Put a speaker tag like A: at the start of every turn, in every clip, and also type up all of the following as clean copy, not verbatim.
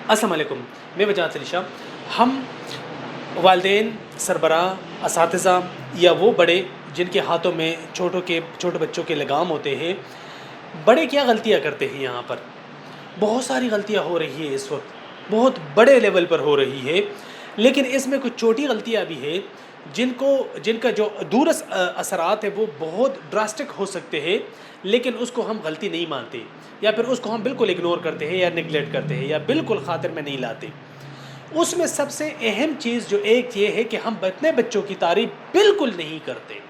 A: अस्सलाम वालेकुम, मैं वजाहत अली शाह। हम वालिदैन, सरबराह, असातिज़ा या वो बड़े जिनके हाथों में छोटे बच्चों के लगाम होते हैं, बड़े क्या गलतियाँ करते हैं यहाँ पर। बहुत सारी गलतियाँ हो रही है इस वक्त, बहुत बड़े लेवल पर हो रही है, लेकिन इसमें कुछ छोटी गलतियाँ भी है जिनका जो असरात है वो बहुत ड्रास्टिक हो सकते हैं, लेकिन उसको हम गलती नहीं मानते या फिर उसको हम बिल्कुल इग्नोर करते हैं या निगलेक्ट करते हैं या बिल्कुल खातिर में नहीं लाते। उसमें सबसे अहम चीज़ जो एक ये है कि हम अपने बच्चों की तारीफ बिल्कुल नहीं करते।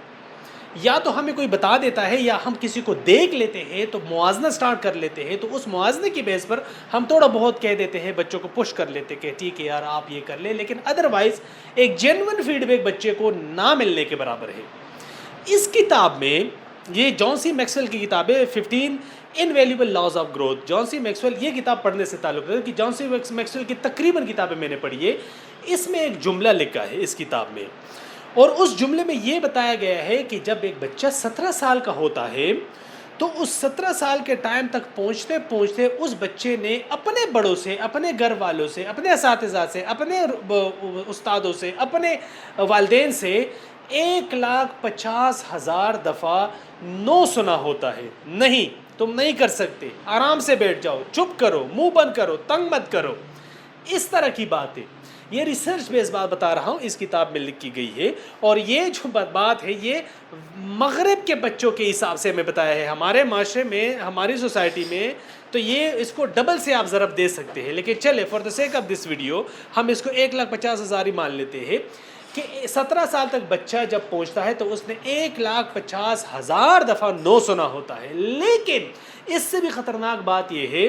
A: या तो हमें कोई बता देता है या हम किसी को देख लेते हैं तो मुआजना स्टार्ट कर लेते हैं, तो उस मुआवजे की बेस पर हम थोड़ा बहुत कह देते हैं, बच्चों को पुश कर लेते कि ठीक है यार आप ये कर ले, लेकिन अदरवाइज़ एक जेन्युइन फीडबैक बच्चे को ना मिलने के बराबर है। इस किताब में, ये जॉन सी मैक्सवेल की किताब है 15 invaluable laws of growth. John C Maxwell, ये किताब पढ़ने से ताल्लुक़ है कि जॉन सी मैक्सवेल की तकरीबन किताबें मैंने पढ़ी है। इसमें एक जुमला लिखा है इस किताब में, और उस जुमले में ये बताया गया है कि जब एक बच्चा 17 साल का होता है तो उस 17 साल के टाइम तक पहुँचते पहुँचते उस बच्चे ने अपने बड़ों से, अपने घर वालों से, अपने असातिज़ा से, अपने उस्तादों से, अपने वालिदैन से 1,50,000 दफ़ा नो सुना होता है। नहीं, तुम नहीं कर सकते, आराम से बैठ जाओ, चुप करो, मुंह बंद करो, तंग मत करो, इस तरह की बात है। ये रिसर्च बेस बात बता रहा हूँ, इस किताब में लिखी गई है, और ये जो बात है ये मगरिब के बच्चों के हिसाब से हमें बताया है। हमारे माशरे में, हमारी सोसाइटी में तो ये इसको डबल से आप ज़रब दे सकते हैं, लेकिन चले for the sake of this video हम इसको 1,50,000 ही मान लेते हैं कि 17 साल तक बच्चा जब पहुंचता है तो उसने 1,50,000 दफ़ा नो सुना होता है। लेकिन इससे भी ख़तरनाक बात यह है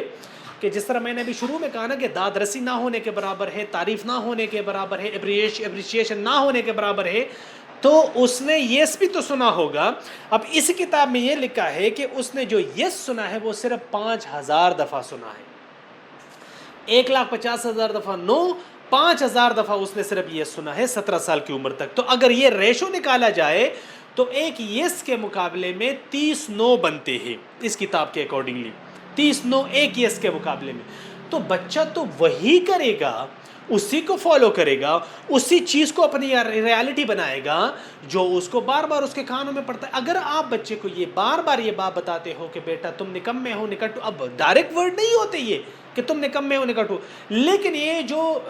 A: कि जिस तरह मैंने अभी शुरू में कहा ना कि दाद रसी ना होने के बराबर है, तारीफ़ ना होने के बराबर है, एप्रिशिएशन ना होने के बराबर है, तो उसने यस भी तो सुना होगा। अब इस किताब में ये लिखा है कि उसने जो यस सुना है वो सिर्फ 5,000 दफ़ा सुना है। 1,50,000 दफ़ा नो, 5,000 दफ़ा उसने सिर्फ ये सुना है 17 साल की उम्र तक। तो अगर ये रेशो निकाला जाए तो एक यस के मुकाबले में 30 नो बनते हैं इस किताब के अकॉर्डिंगली। 30 नो एक यस के मुकाबले में। तो बच्चा तो वही करेगा, उसी को फॉलो करेगा, उसी चीज़ को अपनी रियलिटी बनाएगा जो उसको बार बार उसके कानों में पड़ता है। अगर आप बच्चे को ये बार बार ये बात बताते हो कि बेटा तुम निकम्मे हो, निकट, अब डायरेक्ट वर्ड नहीं होते ये कि तुम निकम्मे हो, निकट हो, लेकिन ये जो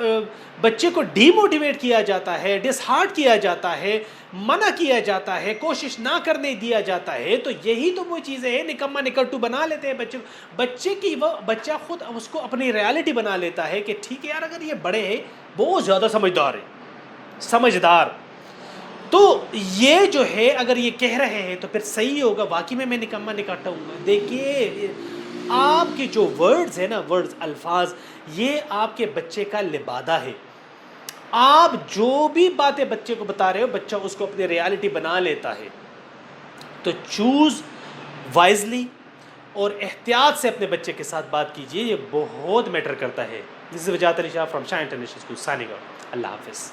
A: बच्चे को डीमोटिवेट किया जाता है, डिसहार्ट किया जाता है, मना किया जाता है, कोशिश ना करने दिया जाता है, तो यही तो वो चीज़ें हैं, निकम्मा निकट्टू बना लेते हैं बच्चा खुद उसको अपनी रियलिटी बना लेता है कि ठीक है यार अगर ये बड़े हैं, बहुत ज़्यादा समझदार है, समझदार, तो ये जो है अगर ये कह रहे हैं तो फिर सही होगा, वाकई में मैं निकम्मा निकट्टा हूँ। देखिए आपके जो वर्ड्स है ना, वर्ड्स, अल्फाज, ये आपके बच्चे का लिबादा है। आप जो भी बातें बच्चे को बता रहे हो, बच्चा उसको अपनी रियलिटी बना लेता है। तो चूज़ वाइजली और एहतियात से अपने बच्चे के साथ बात कीजिए, ये बहुत मैटर करता है। This is Wajahat Ali Shah from Shah international school, signing out. अल्लाह हाफिज़।